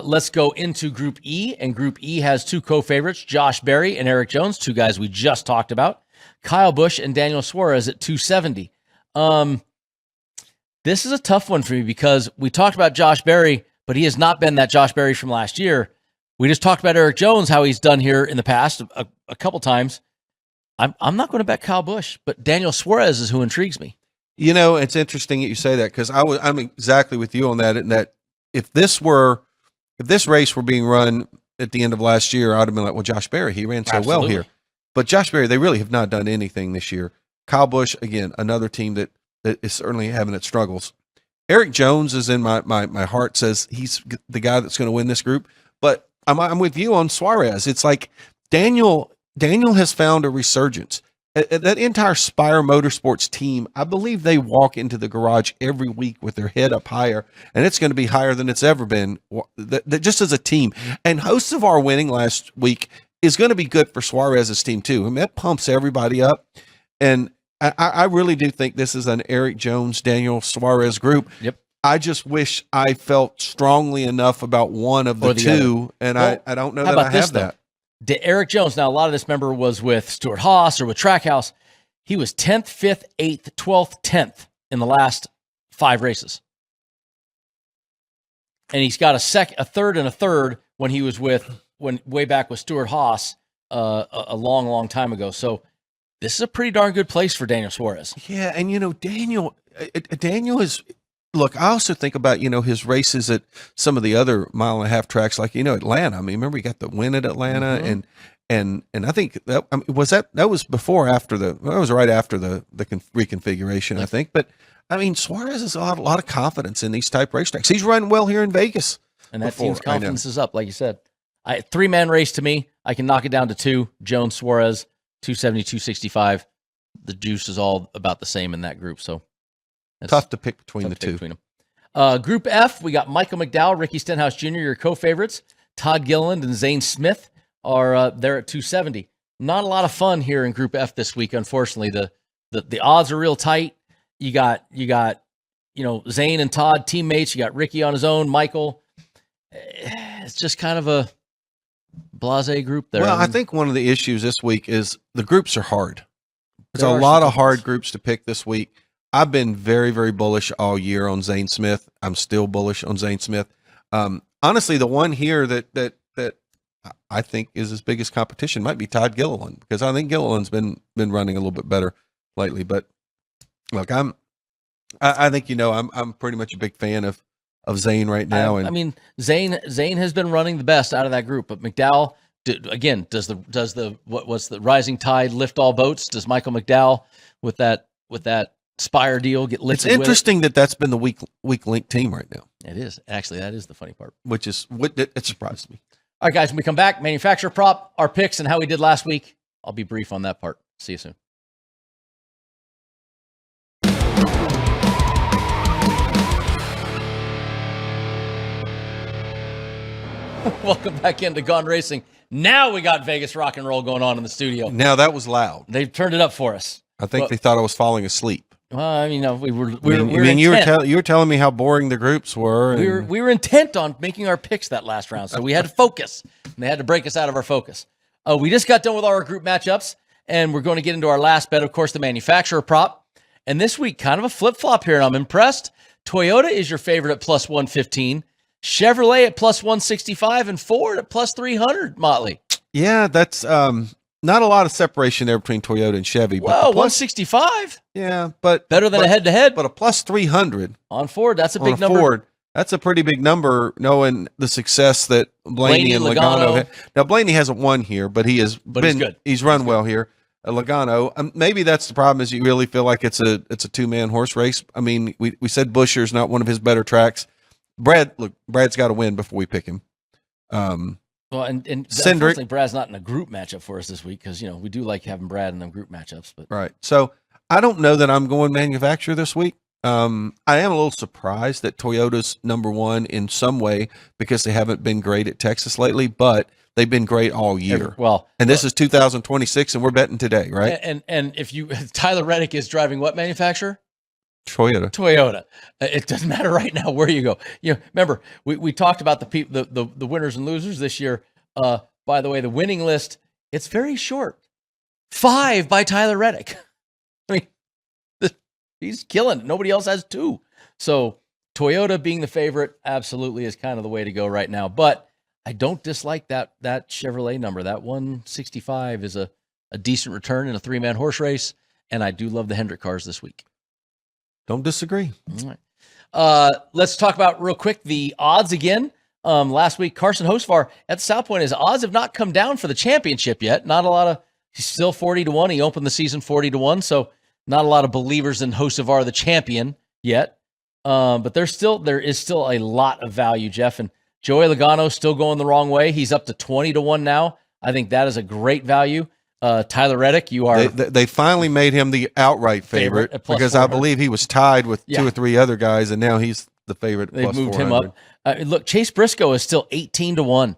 Let's go into Group E, and Group E has 2 co-favorites, Josh Berry and Eric Jones, 2 guys we just talked about, Kyle Busch and Daniel Suarez at 270. This is a tough one for me because we talked about Josh Berry, but he has not been that Josh Berry from last year. We just talked about Eric Jones, how he's done here in the past a couple times. I'm not going to bet Kyle Busch, but Daniel Suarez is who intrigues me. You know, it's interesting that you say that because I'm exactly with you on that. And that if this race were being run at the end of last year, I'd have been like, well, Josh Berry, he ran so well here. But Josh Berry, they really have not done anything this year. Kyle Busch, again, another team that is certainly having its struggles. Eric Jones is in my heart, says he's the guy that's going to win this group. But I'm with you on Suarez. It's like Daniel has found a resurgence. That entire Spire Motorsports team, I believe they walk into the garage every week with their head up higher, and it's going to be higher than it's ever been, just as a team. And Hocevar winning last week is going to be good for Suarez's team too. I mean, that pumps everybody up. And I really do think this is an Eric Jones, Daniel Suarez group. Yep. I just wish I felt strongly enough about one of the two, and well, I don't know that I have that. Eric Jones, now a lot of this member was with Stuart Haas or with Trackhouse. He was 10th, 5th, 8th, 12th, 10th in the last 5 races. And he's got a third and a third when he was way back with Stuart Haas a long time ago. So this is a pretty darn good place for Daniel Suarez. Yeah, and Daniel is. Look, I also think about, his races at some of the other 1.5 mile tracks, like, Atlanta. I mean, remember he got the win at Atlanta, and I think that was before or after that was right after the reconfiguration, I think. But I mean, Suarez has a lot of confidence in these type racetracks. He's running well here in Vegas, and that team's confidence is up, like you said. 3-man race to me, I can knock it down to 2. Jones, Suarez, 270, 265. The juice is all about the same in that group, so. That's tough to pick between the two. Group F, we got Michael McDowell, Ricky Stenhouse Jr., your co-favorites. Todd Gilliland and Zane Smith are there at 270. Not a lot of fun here in Group F this week, unfortunately. The odds are real tight. You got Zane and Todd teammates. You got Ricky on his own, Michael. It's just kind of a blasé group there. Well, I think one of the issues this week is the groups are hard. There's a lot of hard groups to pick this week. I've been very, very bullish all year on Zane Smith. I'm still bullish on Zane Smith. Honestly, the one here that I think is his biggest competition might be Todd Gilliland, because I think Gilliland's been running a little bit better lately. But look, I think I'm pretty much a big fan of Zane right now. I mean, Zane has been running the best out of that group, but McDowell again does the what's the rising tide lift all boats? Does Michael McDowell with that Spire deal get lifted? It's interesting that's been the weak link team right now. It is. Actually, that is the funny part. Which is what it surprised me. All right, guys, when we come back, manufacturer prop, our picks, and how we did last week. I'll be brief on that part. See you soon. Welcome back into Gone Racing. Now we got Vegas rock and roll going on in the studio. Now that was loud. They've turned it up for us. I think they thought I was falling asleep. Well, I mean, we were you were telling me how boring the groups were. We were intent on making our picks that last round, so we had to focus, and they had to break us out of our focus. We just got done with our group matchups, and we're going to get into our last bet, of course, the manufacturer prop. And this week, kind of a flip-flop here, and I'm impressed. Toyota is your favorite at plus 115, Chevrolet at plus 165, and Ford at plus 300, Motley. Yeah, that's not a lot of separation there between Toyota and Chevy. Well, 165. Yeah, but better than a head-to-head. But a plus 300 on Ford, that's a big number. Ford, that's a pretty big number, knowing the success that Blaney and Logano had. Now, Blaney hasn't won here, but he's good. He's run well here. Logano, maybe that's the problem, is you really feel like it's a 2-man horse race. I mean, we said Buscher's not one of his better tracks. Brad's got to win before we pick him. Well, and unfortunately, Brad's not in a group matchup for us this week, because we do like having Brad in the group matchups. But right, so I don't know that I'm going manufacturer this week. I am a little surprised that Toyota's number one in some way, because they haven't been great at Texas lately, but they've been great all year. This is 2026, and we're betting today, right? And if Tyler Reddick is driving what manufacturer? Toyota. It doesn't matter right now where you go. Remember, we talked about the winners and losers this year. By the way, the winning list, it's very short. 5 by Tyler Reddick. I mean, he's killing it. Nobody else has 2. So Toyota being the favorite absolutely is kind of the way to go right now. But I don't dislike that Chevrolet number. That 165 is a decent return in a 3-man horse race. And I do love the Hendrick cars this week. Don't disagree. All right. Let's talk about real quick the odds again. Last week, Carson Hocevar at South Point, his odds have not come down for the championship yet. Not a lot of. He's still 40-1. He opened the season 40-1, so not a lot of believers in Hocevar the champion yet. But there is still a lot of value, Jeff. And Joey Logano still going the wrong way. He's up to 20-1 now. I think that is a great value. Tyler Reddick, you are. They finally made him the outright favorite because I believe he was tied with 2 or 3 other guys, and now he's the favorite. They've moved him up. Look, Chase Briscoe is still 18-1.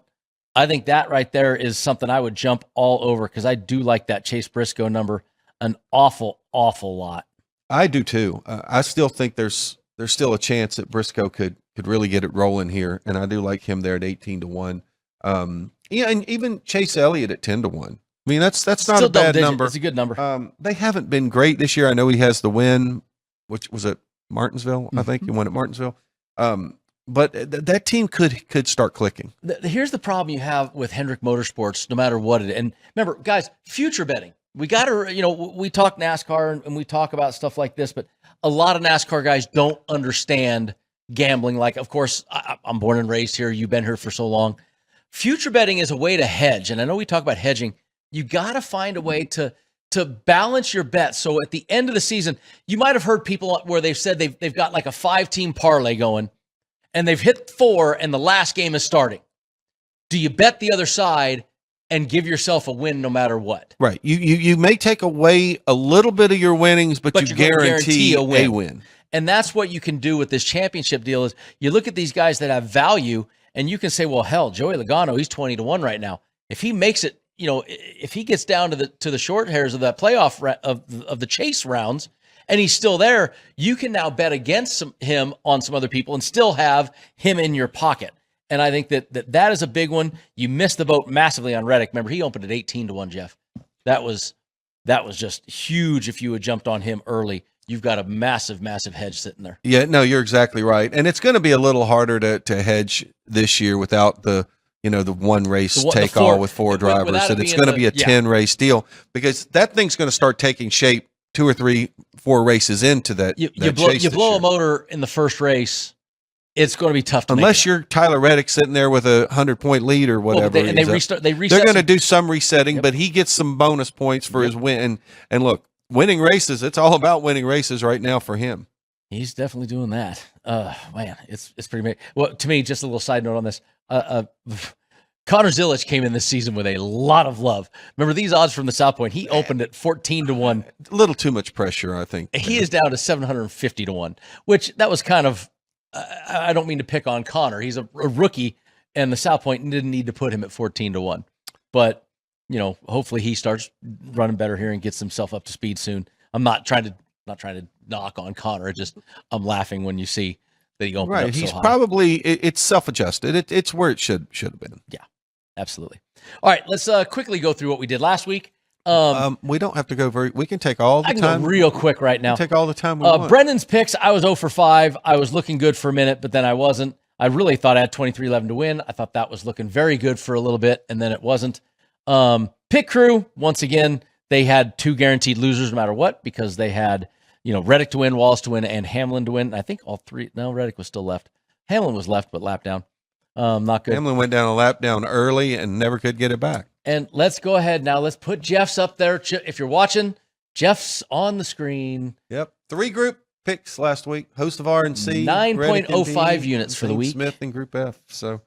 I think that right there is something I would jump all over, because I do like that Chase Briscoe number an awful lot. I do too. I still think there's there's still a chance that Briscoe could really get it rolling here, and I do like him there at 18-1. Yeah, and even Chase Elliott at 10-1. I mean, that's not Still a bad number. It's a good number. They haven't been great this year. I know he has the win, which was at Martinsville. I think he won at Martinsville. But that team could start clicking. Here's the problem you have with Hendrick Motorsports, no matter what it is. And remember, guys, future betting. We got to, we talk NASCAR and we talk about stuff like this, but a lot of NASCAR guys don't understand gambling. Like, of course, I'm born and raised here. You've been here for so long. Future betting is a way to hedge. And I know we talk about hedging. You got to find a way to balance your bets. So at the end of the season, you might have heard people where they've said they've got like a 5-team parlay going and they've hit 4 and the last game is starting. Do you bet the other side and give yourself a win no matter what? Right. You may take away a little bit of your winnings, but you guarantee a win. And that's what you can do with this championship deal is you look at these guys that have value and you can say, well, hell, Joey Logano, he's 20-1 right now. If he makes it, if he gets down to the short hairs of that playoff of the chase rounds and he's still there, you can now bet against him on some other people and still have him in your pocket. And I think that is a big one. You missed the boat massively on Reddick. Remember, he opened at 18-1, Jeff. That was just huge. If you had jumped on him early, you've got a massive, massive hedge sitting there. Yeah, no, you're exactly right. And it's going to be a little harder to hedge this year without the one race take all with 4 drivers. And it's going to be a 10 race deal because that thing's going to start taking shape 2 or 3, 4 races into that. You blow a motor in the first race. It's going to be tough to unless you're Tyler Reddick sitting there with a 100-point lead or whatever. And they reset. They're going to do some resetting, but he gets some bonus points for his win. And look, winning races, it's all about winning races right now for him. He's definitely doing that. Man, it's pretty amazing. Well, to me, just a little side note on this. Connor Zilic came in this season with a lot of love. Remember these odds from the South Point? He opened at 14-1. A little too much pressure, I think. He is down to 750-1, which that was kind of. I don't mean to pick on Connor. He's a rookie, and the South Point didn't need to put him at 14-1. But hopefully he starts running better here and gets himself up to speed soon. I'm not trying to knock on Connor. I'm laughing when you see that he opened up so he's high. Probably it's self-adjusted. It's where it should have been. Yeah, absolutely. All right, let's quickly go through what we did last week. We don't have to go we can take all the time. I can go real quick right now. Take all the time we want. Brendan's picks, I was 0 for 5. I was looking good for a minute, but then I wasn't. I really thought I had 23-11 to win. I thought that was looking very good for a little bit, and then it wasn't. Pit crew, once again, they had 2 guaranteed losers no matter what because they had, Reddick to win, Wallace to win, and Hamlin to win. I think all 3. No, Reddick was still left. Hamlin was left, but lap down. Not good. Hamlin went down a lap down early and never could get it back. And let's go ahead now. Let's put Jeff's up there. If you're watching, Jeff's on the screen. Yep. 3 group picks last week. Host of RNC. 9.05 units for the week. Smith in Group F. So,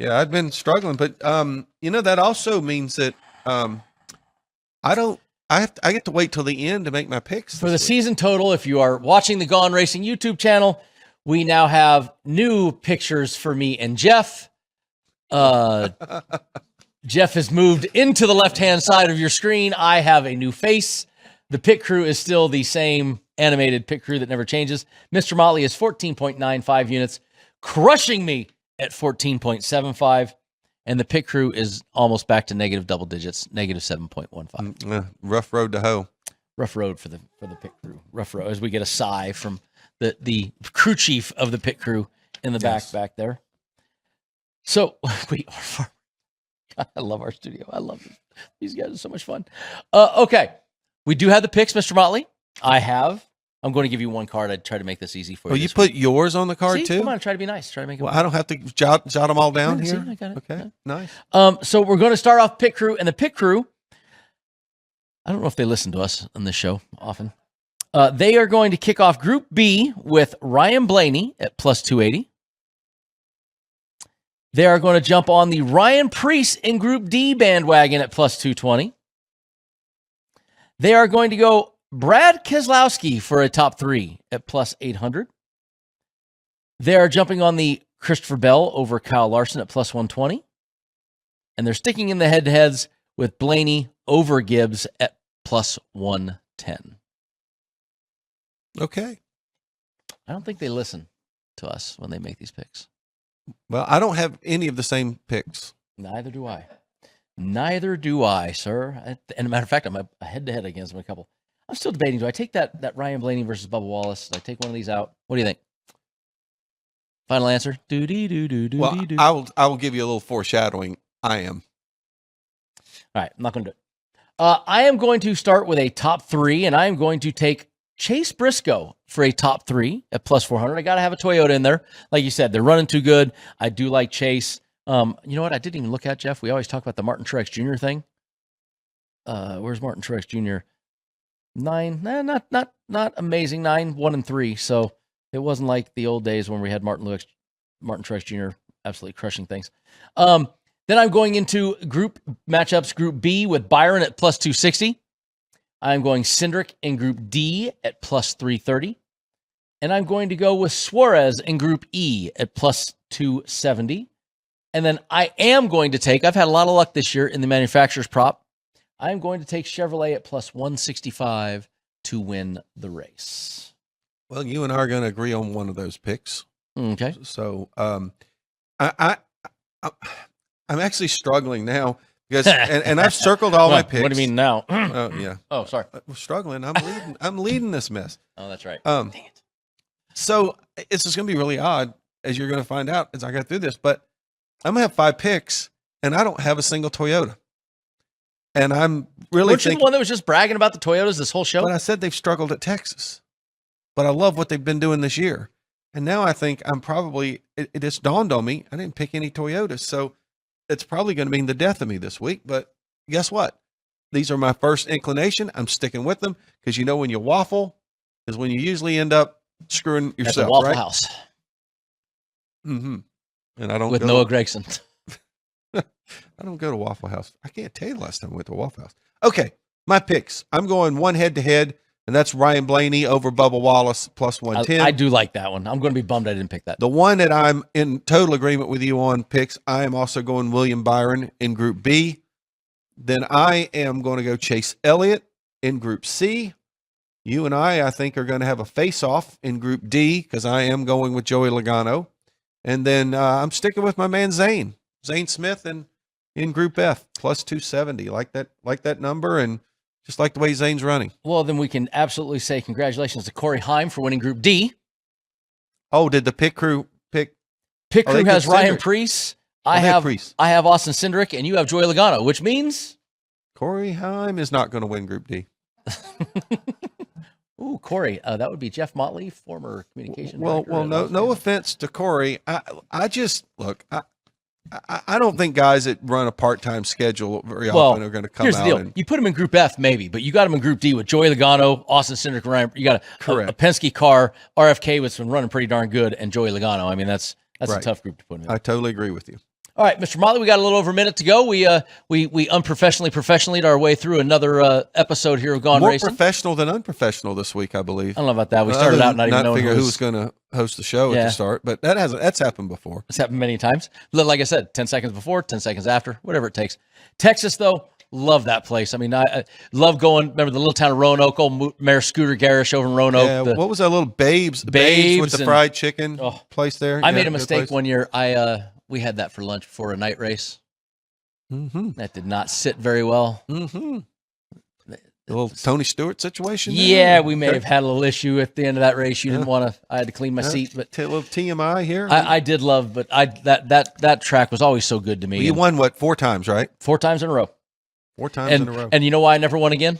yeah, I've been struggling. But, that also means that I get to wait till the end to make my picks. For the season total, if you are watching the Gone Racing YouTube channel, we now have new pictures for me and Jeff. Jeff has moved into the left-hand side of your screen. I have a new face. The pit crew is still the same animated pit crew that never changes. Mr. Motley is 14.95 units, crushing me at 14.75. And the pit crew is almost back to negative double digits, negative 7.15. Rough road to hoe. Rough road for the pit crew. Rough road as we get a sigh from the crew chief of the pit crew in the back there. So I love our studio. I love this. These guys are so much fun. Okay. We do have the picks, Mr. Motley. I'm going to give you one card. I'd try to make this easy for you. Oh, you put yours on the card too? Come on, try to be nice. Try to make it. Well, I don't have to jot them all down here. I got it. Okay, nice. So we're going to start off pit crew, and the pit crew. I don't know if they listen to us on this show often. They are going to kick off Group B with Ryan Blaney at plus 280. They are going to jump on the Ryan Preece in Group D bandwagon at plus 220. They are going to go Brad Keselowski for a top 3 at plus 800. They are jumping on the Christopher Bell over Kyle Larson at plus 120. And they're sticking in the head-to-heads with Blaney over Gibbs at plus 110. Okay. I don't think they listen to us when they make these picks. Well, I don't have any of the same picks. Neither do I. Neither do I, sir. And as a matter of fact, I'm a head-to-head against them a couple. I'm still debating. Do I take that Ryan Blaney versus Bubba Wallace? Do I take one of these out? What do you think? Final answer? Well, I will give you a little foreshadowing. I am. All right, I'm not going to do it. I am going to start with a top 3, and I am going to take Chase Briscoe for a top 3 at plus 400. I got to have a Toyota in there. Like you said, they're running too good. I do like Chase. You know what? I didn't even look at, Jeff. We always talk about the Martin Truex Jr. thing. Where's Martin Truex Jr.? 9, not amazing. 9, 1, and 3. So it wasn't like the old days when we had Martin Truex Jr. absolutely crushing things. Then I'm going into group matchups, Group B with Byron at plus 260. I'm going Cindric in Group D at plus 330. And I'm going to go with Suarez in Group E at plus 270. And then I am going to take, I've had a lot of luck this year in the manufacturer's prop. I'm going to take Chevrolet at plus 165 to win the race. Well, you and I are going to agree on one of those picks. Okay. So I'm actually struggling now because, and I've circled all my picks. What do you mean now? Yeah. Oh, sorry. I'm struggling. I'm leading this mess. Oh, that's right. Dang it. So it's just going to be really odd, as you're going to find out as I go through this, but I'm going to have 5 picks and I don't have a single Toyota. And I'm really Weren't you the one that was just bragging about the Toyotas this whole show? But I said they've struggled at Texas, but I love what they've been doing this year. And now I think I'm probably, it just dawned on me, I didn't pick any Toyotas. So it's probably going to mean the death of me this week. But guess what? These are my first inclination. I'm sticking with them because when you waffle is when you usually end up screwing yourself. At the Waffle right? House. Mm-hmm. And I don't with Noah Gregson. I don't go to Waffle House. I can't tell you the last time I went to Waffle House. Okay, my picks. I'm going one head-to-head, and that's Ryan Blaney over Bubba Wallace plus 110. I do like that one. I'm going to be bummed I didn't pick that. The one that I'm in total agreement with you on picks, I am also going William Byron in Group B. Then I am going to go Chase Elliott in Group C. You and I think, are going to have a face-off in Group D because I am going with Joey Logano. And then I'm sticking with my man Zane Smith in Group F, plus 270. Like that number, and just like the way Zane's running. Well, then we can absolutely say congratulations to Corey Heim for winning Group D. Oh, did the pit crew pick? Pit crew has Ryan Preece. I have Austin Cindric, and you have Joey Logano, which means Corey Heim is not going to win Group D. Ooh, Corey, that would be Jeff Motley, former communication director. Well, no offense to Corey. I just look. I don't think guys that run a part-time schedule very often are going to come here's out. The deal. You put them in Group F, maybe, but you got them in Group D with Joey Logano, Austin Cindric, Ryan. You got a Penske car, RFK, that's been running pretty darn good, and Joey Logano. I mean, that's right. A tough group to put in. I totally agree with you. All right, Mr. Motley, we got a little over a minute to go. We professionally our way through another episode here of Gone Racin. More professional than unprofessional this week, I believe. I don't know about that. We started out not even knowing who was going to host the show at the start, but that's happened before. It's happened many times. Like I said, 10 seconds before, 10 seconds after, whatever it takes. Texas, though, love that place. I mean, I love going. Remember the little town of Roanoke, old Mayor Scooter Garish over in Roanoke. Yeah, what was that little Babes with the fried chicken place there? I made a mistake one year. We had that for lunch before a night race. Mm-hmm. That did not sit very well. Mm-hmm. A little Tony Stewart situation? Yeah, we may have had a little issue at the end of that race. You didn't want to. I had to clean my seat, but a little TMI here. I did love, but that track was always so good to me. Well, you won what 4 times, right? 4 times in a row. 4 times in a row. And you know why I never won again?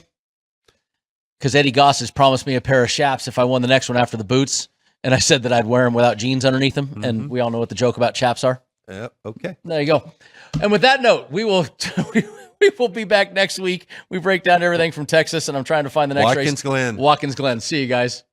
Because Eddie Goss has promised me a pair of chaps if I won the next one after the boots, and I said that I'd wear them without jeans underneath them. Mm-hmm. And we all know what the joke about chaps are. Yep. Okay. There you go. And with that note, we will be back next week. We break down everything from Texas, and I'm trying to find the next race. Watkins Glen. Watkins Glen. See you guys.